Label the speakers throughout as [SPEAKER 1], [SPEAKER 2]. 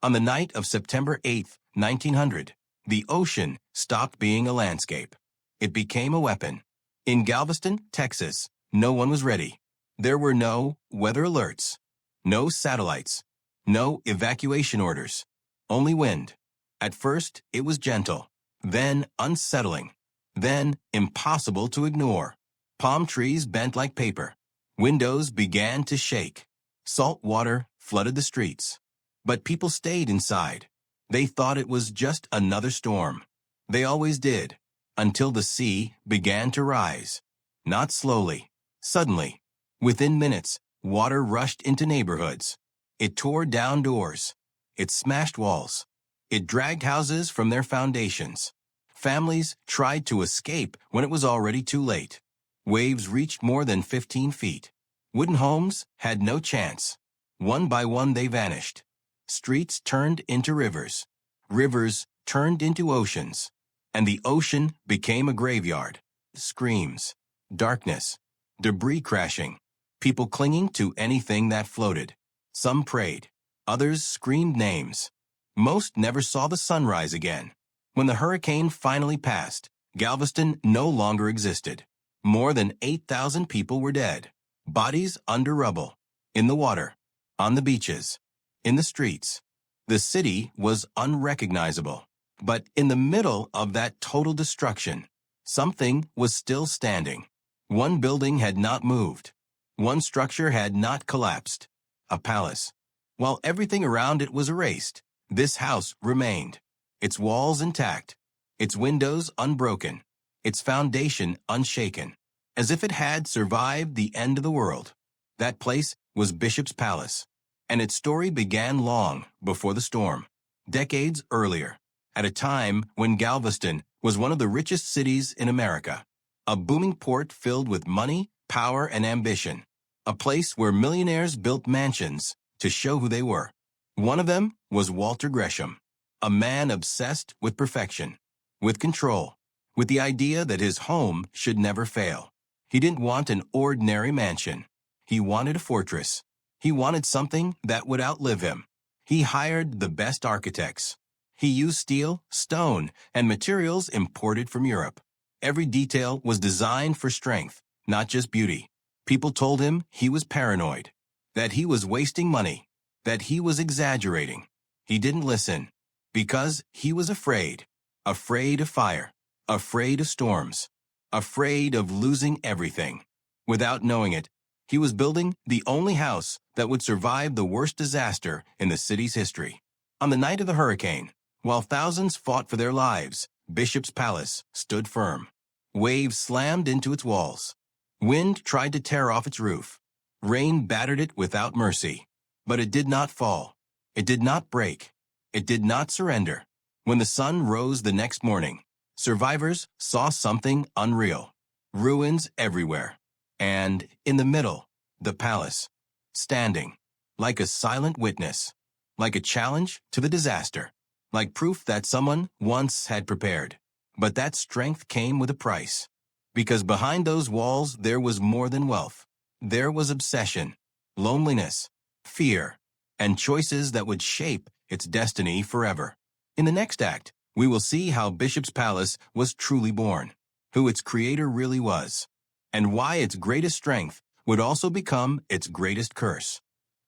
[SPEAKER 1] On the night of September 8th, 1900, the ocean stopped being a landscape. It became a weapon. In Galveston, Texas, no one was ready. There were no weather alerts, no satellites, no evacuation orders, only wind. At first, it was gentle, then unsettling, then impossible to ignore. Palm trees bent like paper. Windows began to shake. Salt water flooded the streets. But people stayed inside. They thought it was just another storm. They always did, until the sea began to rise. Not slowly, suddenly. Within minutes, water rushed into neighborhoods. It tore down doors. It smashed walls. It dragged houses from their foundations. Families tried to escape when it was already too late. Waves reached more than 15 feet. Wooden homes had no chance. One by one they vanished. Streets turned into rivers. Rivers turned into oceans. And the ocean became a graveyard. Screams, darkness, debris crashing, people clinging to anything that floated. Some prayed. Others screamed names. Most never saw the sunrise again. When the hurricane finally passed, Galveston no longer existed. More than 8,000 people were dead. Bodies under rubble, in the water, on the beaches, in the streets. The city was unrecognizable. But in the middle of that total destruction, something was still standing. One building had not moved. One structure had not collapsed. A palace. While everything around it was erased, this house remained. Its walls intact, its windows unbroken, its foundation unshaken, as if it had survived the end of the world. That place was Bishop's Palace, and its story began long before the storm, decades earlier, at a time when Galveston was one of the richest cities in America, a booming port filled with money, power, and ambition, a place where millionaires built mansions to show who they were. One of them was Walter Gresham, a man obsessed with perfection, with control, with the idea that his home should never fail. He didn't want an ordinary mansion. He wanted a fortress. He wanted something that would outlive him. He hired the best architects. He used steel, stone, and materials imported from Europe. Every detail was designed for strength, not just beauty. People told him he was paranoid, that he was wasting money, that he was exaggerating. He didn't listen, because he was afraid. Afraid of fire, afraid of storms, afraid of losing everything. Without knowing it, he was building the only house that would survive the worst disaster in the city's history. On the night of the hurricane, while thousands fought for their lives, Bishop's Palace stood firm. Waves slammed into its walls. Wind tried to tear off its roof. Rain battered it without mercy. But it did not fall. It did not break. It did not surrender. When the sun rose the next morning, survivors saw something unreal. Ruins everywhere. And, in the middle, the palace, standing, like a silent witness, like a challenge to the disaster, like proof that someone once had prepared. But that strength came with a price. Because behind those walls there was more than wealth. There was obsession, loneliness, fear, and choices that would shape its destiny forever. In the next act, we will see how Bishop's Palace was truly born, who its creator really was, and why its greatest strength would also become its greatest curse.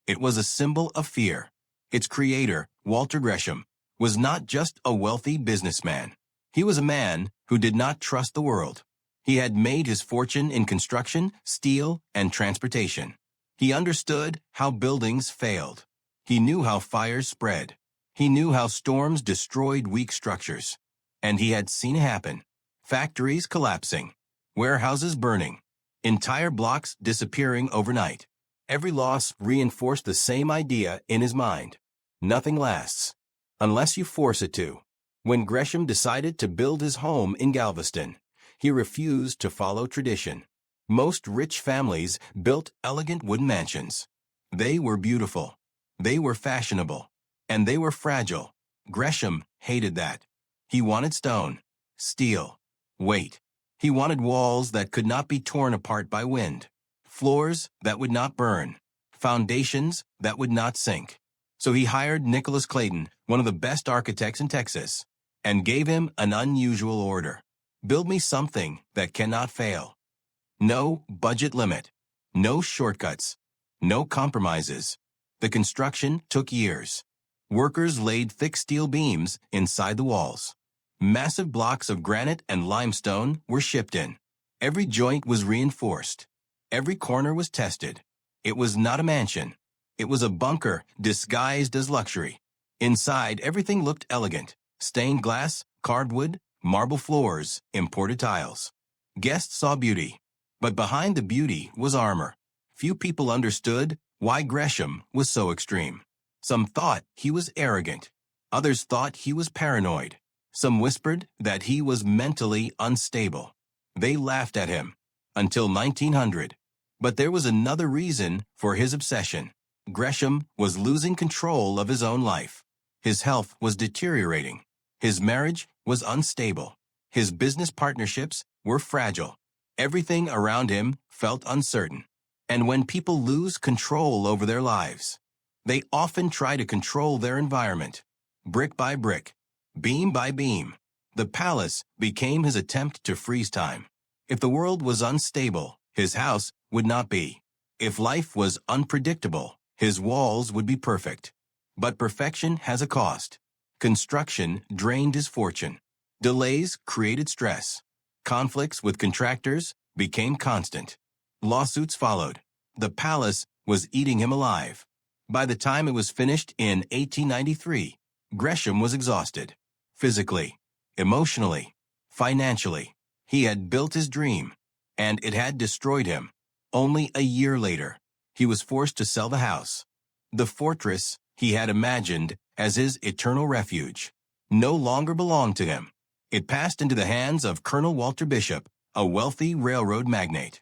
[SPEAKER 1] It was a symbol of fear. Its creator, Walter Gresham, was not just a wealthy businessman. He was a man who did not trust the world. He had made his fortune in construction, steel, and transportation. He understood how buildings failed. He knew how fires spread. He knew how storms destroyed weak structures. And he had seen it happen. Factories collapsing, warehouses burning, entire blocks disappearing overnight. Every loss reinforced the same idea in his mind. Nothing lasts, unless you force it to. When Gresham decided to build his home in Galveston, he refused to follow tradition. Most rich families built elegant wooden mansions. They were beautiful. They were fashionable. And they were fragile. Gresham hated that. He wanted stone, steel, weight. He wanted walls that could not be torn apart by wind, floors that would not burn, foundations that would not sink. So he hired Nicholas Clayton, one of the best architects in Texas, and gave him an unusual order. Build me something that cannot fail. No budget limit. No shortcuts. No compromises. The construction took years. Workers laid thick steel beams inside the walls. Massive blocks of granite and limestone were shipped in. Every joint was reinforced. Every corner was tested. It was not a mansion. It was a bunker disguised as luxury. Inside, everything looked elegant. Stained glass, carved wood, marble floors, imported tiles. Guests saw beauty. But behind the beauty was armor. Few people understood why Gresham was so extreme. Some thought he was arrogant. Others thought he was paranoid. Some whispered that he was mentally unstable. They laughed at him until 1900. But there was another reason for his obsession. Gresham was losing control of his own life. His health was deteriorating. His marriage was unstable. His business partnerships were fragile. Everything around him felt uncertain. And when people lose control over their lives, they often try to control their environment. Brick by brick, beam by beam, the palace became his attempt to freeze time. If the world was unstable, his house would not be. If life was unpredictable, his walls would be perfect. But perfection has a cost. Construction drained his fortune. Delays created stress. Conflicts with contractors became constant. Lawsuits followed. The palace was eating him alive. By the time it was finished in 1893, Gresham was exhausted. Physically, emotionally, financially. He had built his dream, and it had destroyed him. Only a year later, he was forced to sell the house. The fortress he had imagined as his eternal refuge no longer belonged to him. It passed into the hands of Colonel Walter Bishop, a wealthy railroad magnate.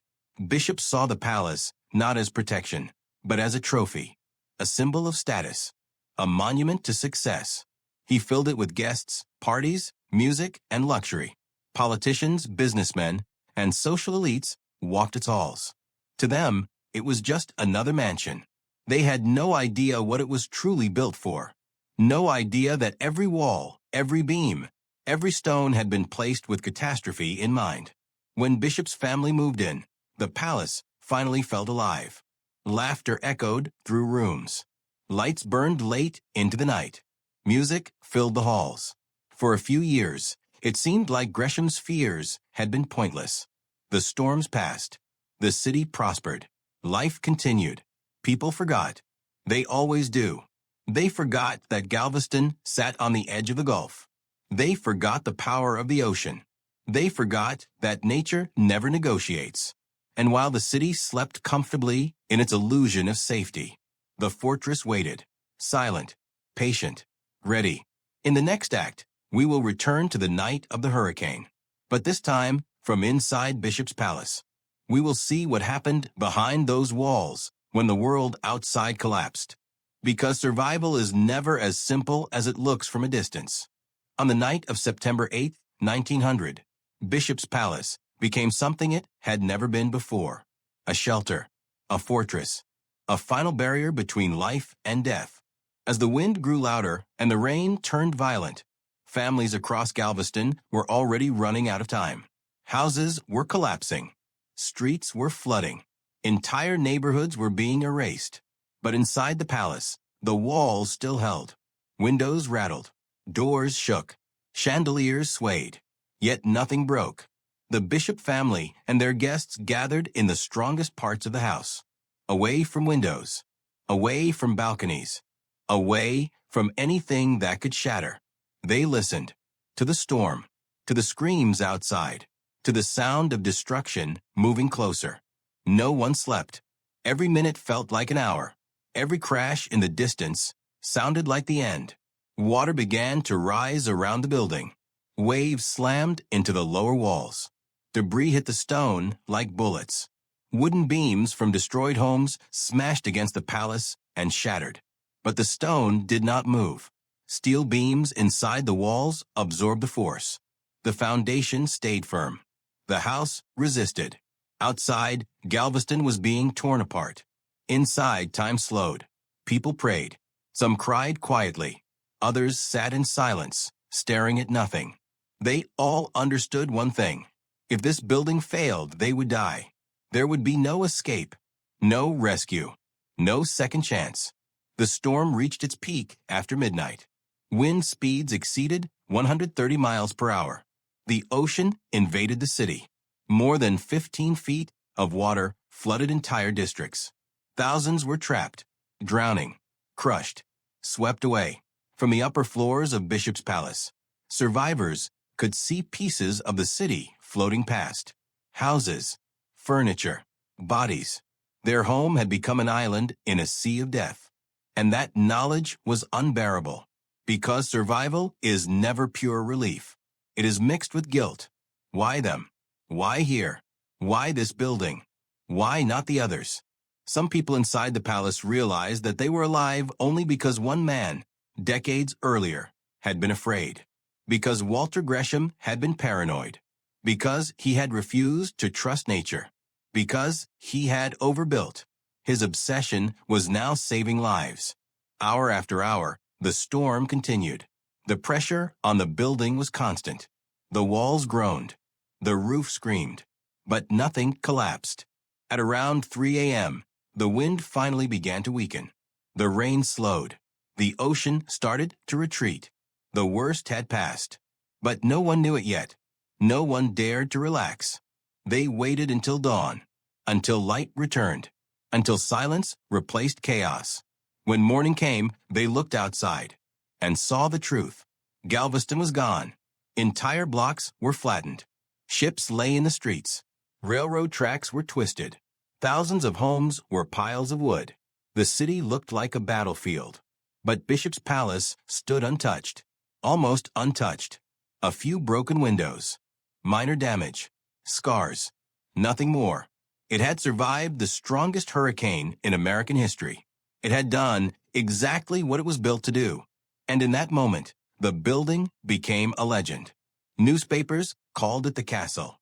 [SPEAKER 1] Bishop saw the palace not as protection, but as a trophy, a symbol of status, a monument to success. He filled it with guests, parties, music, and luxury. Politicians, businessmen, and social elites walked its halls. To them, it was just another mansion. They had no idea what it was truly built for. No idea that every wall, every beam, every stone had been placed with catastrophe in mind. When Bishop's family moved in, the palace finally felt alive. Laughter echoed through rooms. Lights burned late into the night. Music filled the halls. For a few years, it seemed like Gresham's fears had been pointless. The storms passed. The city prospered. Life continued. People forgot. They always do. They forgot that Galveston sat on the edge of the Gulf. They forgot the power of the ocean. They forgot that nature never negotiates. And while the city slept comfortably in its illusion of safety, the fortress waited, silent, patient, ready. In the next act, we will return to the night of the hurricane. But this time, from inside Bishop's palace, we will see what happened behind those walls when the world outside collapsed. Because survival is never as simple as it looks from a distance. On the night of September 8, 1900, Bishop's Palace became something it had never been before. A shelter, a fortress, a final barrier between life and death. As the wind grew louder and the rain turned violent, families across Galveston were already running out of time. Houses were collapsing. Streets were flooding. Entire neighborhoods were being erased. But inside the palace, the walls still held. Windows rattled. Doors shook. Chandeliers swayed. Yet nothing broke. The Bishop family and their guests gathered in the strongest parts of the house. Away from windows. Away from balconies. Away from anything that could shatter. They listened. To the storm. To the screams outside. To the sound of destruction moving closer. No one slept. Every minute felt like an hour. Every crash in the distance sounded like the end. Water began to rise around the building. Waves slammed into the lower walls. Debris hit the stone like bullets. Wooden beams from destroyed homes smashed against the palace and shattered. But the stone did not move. Steel beams inside the walls absorbed the force. The foundation stayed firm. The house resisted. Outside, Galveston was being torn apart. Inside, time slowed. People prayed. Some cried quietly. Others sat in silence, staring at nothing. They all understood one thing. If this building failed, they would die. There would be no escape, no rescue, no second chance. The storm reached its peak after midnight. Wind speeds exceeded 130 miles per hour. The ocean invaded the city. More than 15 feet of water flooded entire districts. Thousands were trapped, drowning, crushed, swept away. From the upper floors of Bishop's Palace, survivors could see pieces of the city floating past. Houses, furniture, bodies. Their home had become an island in a sea of death. And that knowledge was unbearable, because survival is never pure relief. It is mixed with guilt. Why them? Why here? Why this building? Why not the others? Some people inside the palace realized that they were alive only because one man, decades earlier, had been afraid. Because Walter Gresham had been paranoid. Because he had refused to trust nature. Because he had overbuilt. His obsession was now saving lives. Hour after hour, the storm continued. The pressure on the building was constant. The walls groaned. The roof screamed. But nothing collapsed. At around 3 a.m., the wind finally began to weaken. The rain slowed. The ocean started to retreat. The worst had passed. But no one knew it yet. No one dared to relax. They waited until dawn, until light returned, until silence replaced chaos. When morning came, they looked outside and saw the truth. Galveston was gone. Entire blocks were flattened. Ships lay in the streets. Railroad tracks were twisted. Thousands of homes were piles of wood. The city looked like a battlefield. But Bishop's Palace stood untouched, almost untouched. A few broken windows, minor damage, scars, nothing more. It had survived the strongest hurricane in American history. It had done exactly what it was built to do. And in that moment, the building became a legend. Newspapers called it the castle,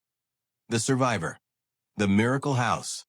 [SPEAKER 1] the survivor, the miracle house.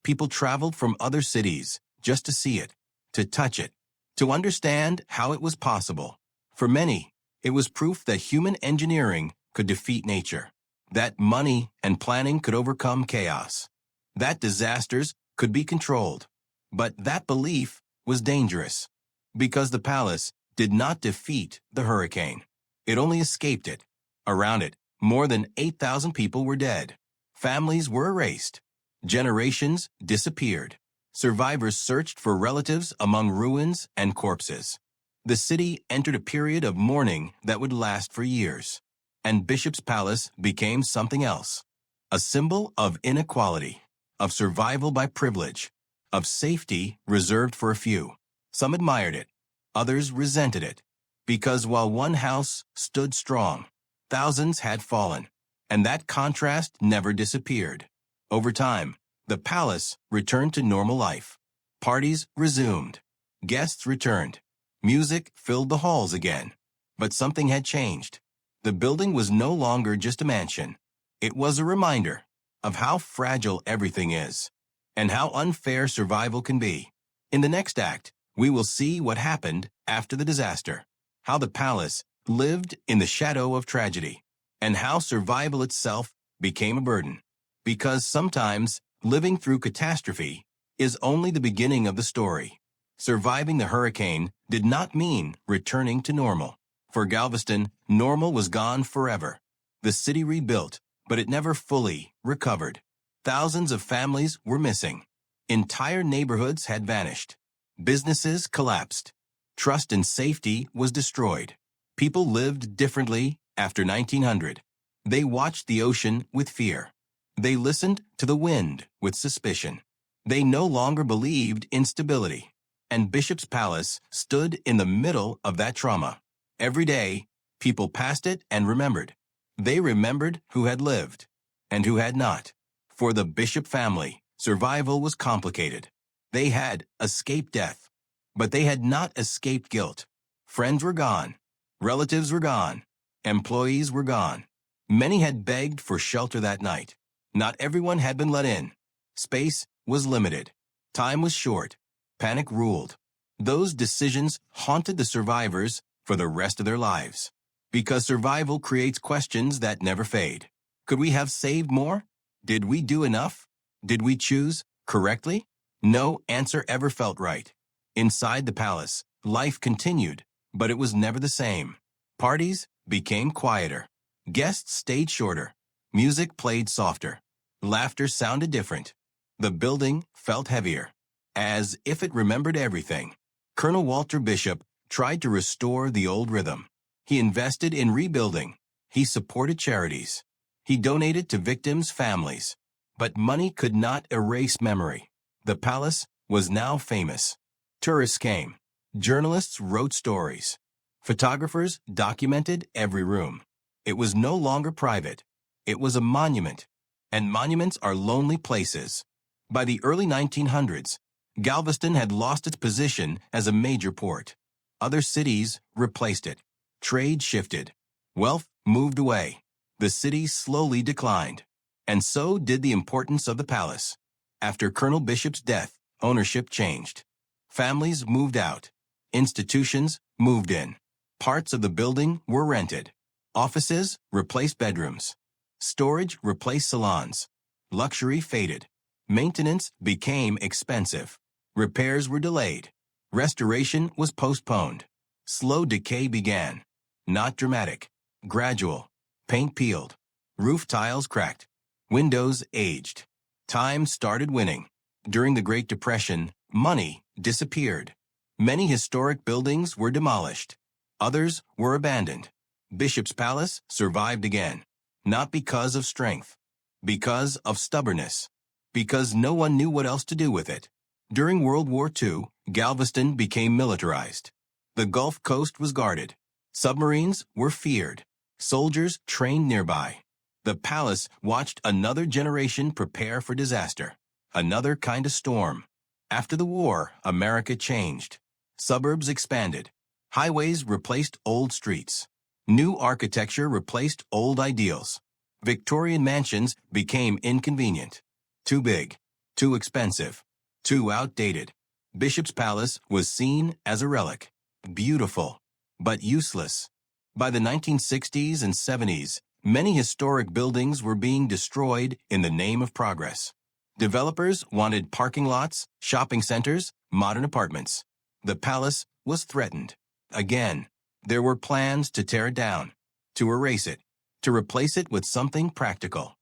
[SPEAKER 1] People traveled from other cities just to see it, to touch it, to understand how it was possible. For many, it was proof that human engineering could defeat nature, that money and planning could overcome chaos, that disasters could be controlled. But that belief was dangerous, because the palace did not defeat the hurricane. It only escaped it. Around it, more than 8,000 people were dead. Families were erased. Generations disappeared. Survivors searched for relatives among ruins and corpses. The city entered a period of mourning that would last for years. And Bishop's Palace became something else. A symbol of inequality, of survival by privilege, of safety reserved for a few. Some admired it. Others resented it. Because while one house stood strong, thousands had fallen. And that contrast never disappeared. Over time, the palace returned to normal life. Parties resumed. Guests returned. Music filled the halls again. But something had changed. The building was no longer just a mansion. It was a reminder of how fragile everything is, and how unfair survival can be. In the next act, we will see what happened after the disaster, how the palace lived in the shadow of tragedy, and how survival itself became a burden. Because sometimes living through catastrophe is only the beginning of the story. Surviving the hurricane did not mean returning to normal. For Galveston, normal was gone forever. The city rebuilt, but it never fully recovered. Thousands of families were missing. Entire neighborhoods had vanished. Businesses collapsed. Trust and safety was destroyed. People lived differently after 1900. They watched the ocean with fear. They listened to the wind with suspicion. They no longer believed in stability. And Bishop's Palace stood in the middle of that trauma. Every day, people passed it and remembered. They remembered who had lived and who had not. For the Bishop family, survival was complicated. They had escaped death, but they had not escaped guilt. Friends were gone. Relatives were gone. Employees were gone. Many had begged for shelter that night. Not everyone had been let in. Space was limited. Time was short. Panic ruled. Those decisions haunted the survivors for the rest of their lives. Because survival creates questions that never fade. Could we have saved more? Did we do enough? Did we choose correctly? No answer ever felt right. Inside the palace, life continued, but it was never the same. Parties became quieter. Guests stayed shorter. Music played softer. Laughter sounded different. The building felt heavier, as if it remembered everything. Colonel Walter Bishop tried to restore the old rhythm. He invested in rebuilding. He supported charities. He donated to victims' families. But money could not erase memory. The palace was now famous. Tourists came. Journalists wrote stories. Photographers documented every room. It was no longer private. It was a monument. And monuments are lonely places. By the early 1900s, Galveston had lost its position as a major port. Other cities replaced it. Trade shifted. Wealth moved away. The city slowly declined. And so did the importance of the palace. After Colonel Bishop's death, ownership changed. Families moved out. Institutions moved in. Parts of the building were rented. Offices replaced bedrooms. Storage replaced salons. Luxury faded. Maintenance became expensive. Repairs were delayed. Restoration was postponed. Slow decay began. Not dramatic. Gradual. Paint peeled. Roof tiles cracked. Windows aged. Time started winning. During the Great Depression, money disappeared. Many historic buildings were demolished. Others were abandoned. Bishop's Palace survived again. Not because of strength. Because of stubbornness. Because no one knew what else to do with it. During World War II, Galveston became militarized. The Gulf Coast was guarded. Submarines were feared. Soldiers trained nearby. The palace watched another generation prepare for disaster. Another kind of storm. After the war, America changed. Suburbs expanded. Highways replaced old streets. New architecture replaced old ideals. Victorian mansions became inconvenient. Too big. Too expensive. Too outdated. Bishop's Palace was seen as a relic. Beautiful, but useless. By the 1960s and 70s, many historic buildings were being destroyed in the name of progress. Developers wanted parking lots, shopping centers, modern apartments. The palace was threatened. Again, there were plans to tear it down, to erase it, to replace it with something practical.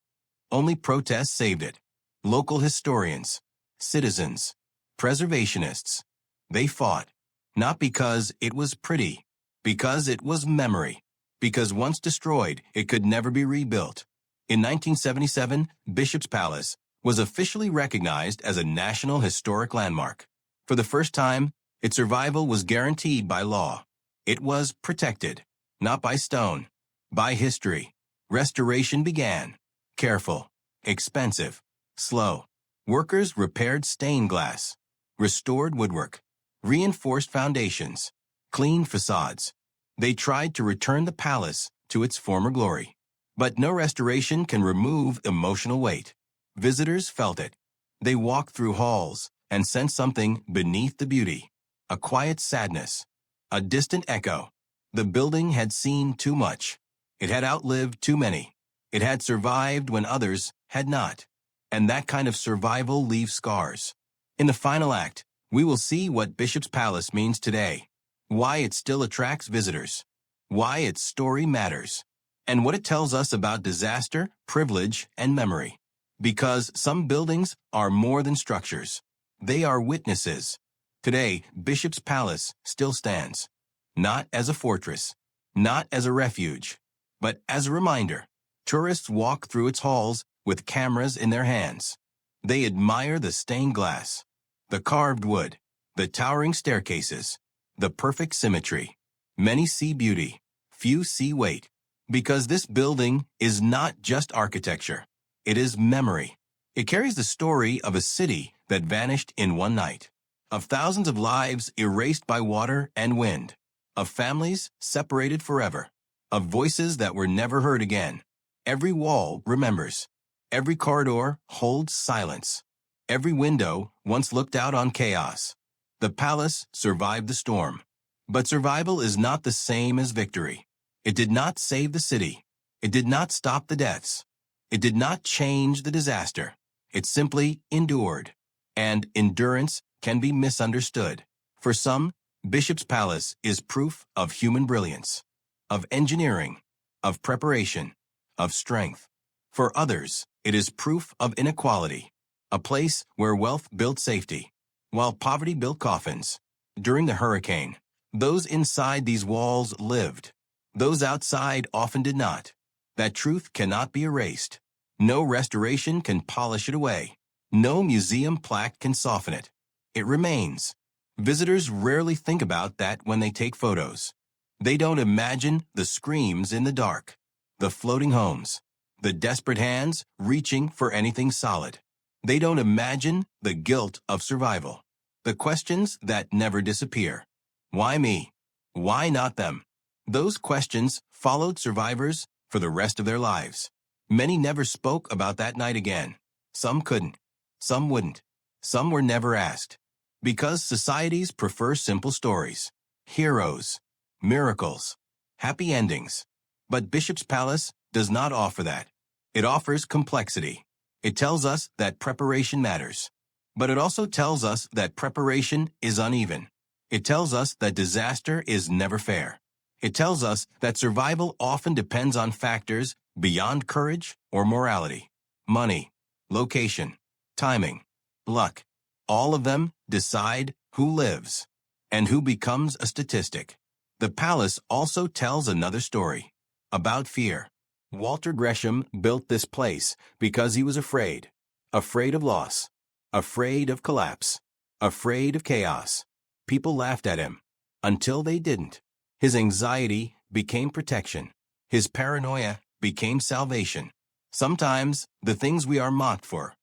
[SPEAKER 1] Only protests saved it. Local historians, citizens, preservationists. They fought, not because it was pretty, because it was memory, because once destroyed, it could never be rebuilt. In 1977, Bishop's Palace was officially recognized as a National Historic Landmark. For the first time, its survival was guaranteed by law. It was protected, not by stone, by history. Restoration began. Careful, expensive, slow. Workers repaired stained glass, restored woodwork, reinforced foundations, cleaned facades. They tried to return the palace to its former glory. But no restoration can remove emotional weight. Visitors felt it. They walked through halls and sensed something beneath the beauty. A quiet sadness. A distant echo. The building had seen too much. It had outlived too many. It had survived when others had not. And that kind of survival leaves scars. In the final act, we will see what Bishop's Palace means today, why it still attracts visitors, why its story matters, and what it tells us about disaster, privilege, and memory. Because some buildings are more than structures. They are witnesses. Today, Bishop's Palace still stands, not as a fortress, not as a refuge, but as a reminder. Tourists walk through its halls with cameras in their hands. They admire the stained glass, the carved wood, the towering staircases, the perfect symmetry. Many see beauty, few see weight, because this building is not just architecture. It is memory. It carries the story of a city that vanished in one night, of thousands of lives erased by water and wind, of families separated forever, of voices that were never heard again. Every wall remembers. Every corridor holds silence. Every window once looked out on chaos. The palace survived the storm. But survival is not the same as victory. It did not save the city. It did not stop the deaths. It did not change the disaster. It simply endured. And endurance can be misunderstood. For some, Bishop's Palace is proof of human brilliance, of engineering, of preparation, of strength. For others, it is proof of inequality, a place where wealth built safety, while poverty built coffins. During the hurricane, those inside these walls lived. Those outside often did not. That truth cannot be erased. No restoration can polish it away. No museum plaque can soften it. It remains. Visitors rarely think about that when they take photos. They don't imagine the screams in the dark, the floating homes, the desperate hands reaching for anything solid. They don't imagine the guilt of survival, the questions that never disappear. Why me? Why not them? Those questions followed survivors for the rest of their lives. Many never spoke about that night again. Some couldn't. Some wouldn't. Some were never asked. Because societies prefer simple stories, heroes, miracles, happy endings. But Bishop's Palace does not offer that. It offers complexity. It tells us that preparation matters. But it also tells us that preparation is uneven. It tells us that disaster is never fair. It tells us that survival often depends on factors beyond courage or morality. Money, location, timing, luck. All of them decide who lives and who becomes a statistic. The palace also tells another story about fear. Walter Gresham built this place because he was afraid of loss, afraid of collapse, afraid of chaos. People laughed at him until they didn't. His anxiety became protection. His paranoia became salvation. Sometimes the things we are mocked for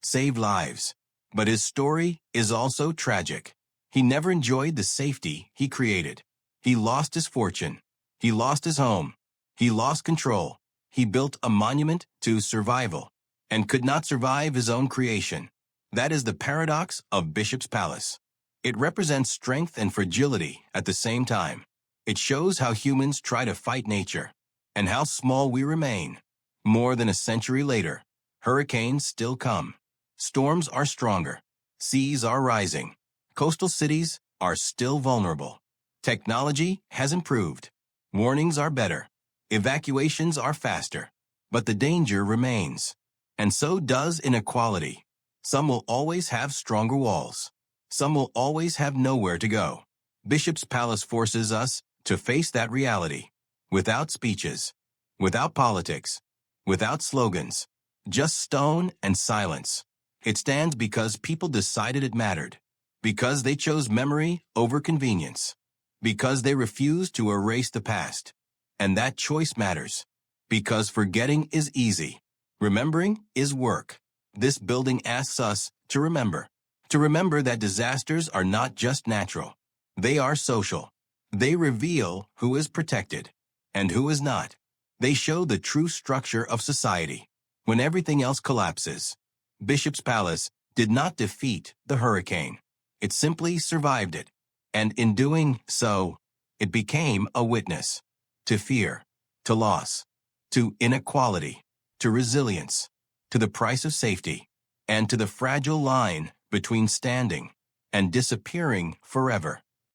[SPEAKER 1] save lives. But his story is also tragic. He never enjoyed the safety he created. He lost his fortune. He lost his home. He lost control. He built a monument to survival and could not survive his own creation. That is the paradox of Bishop's Palace. It represents strength and fragility at the same time. It shows how humans try to fight nature and how small we remain. More than a century later, hurricanes still come. Storms are stronger. Seas are rising. Coastal cities are still vulnerable. Technology has improved. Warnings are better. Evacuations are faster. But the danger remains. And so does inequality. Some will always have stronger walls. Some will always have nowhere to go. Bishop's Palace forces us to face that reality. Without speeches. Without politics. Without slogans. Just stone and silence. It stands because people decided it mattered, because they chose memory over convenience, because they refused to erase the past. And that choice matters, because forgetting is easy. Remembering is work. This building asks us to remember that disasters are not just natural. They are social. They reveal who is protected and who is not. They show the true structure of society when everything else collapses. Bishop's Palace did not defeat the hurricane. It simply survived it. And in doing so, it became a witness to fear, to loss, to inequality, to resilience, to the price of safety, and to the fragile line between standing and disappearing forever.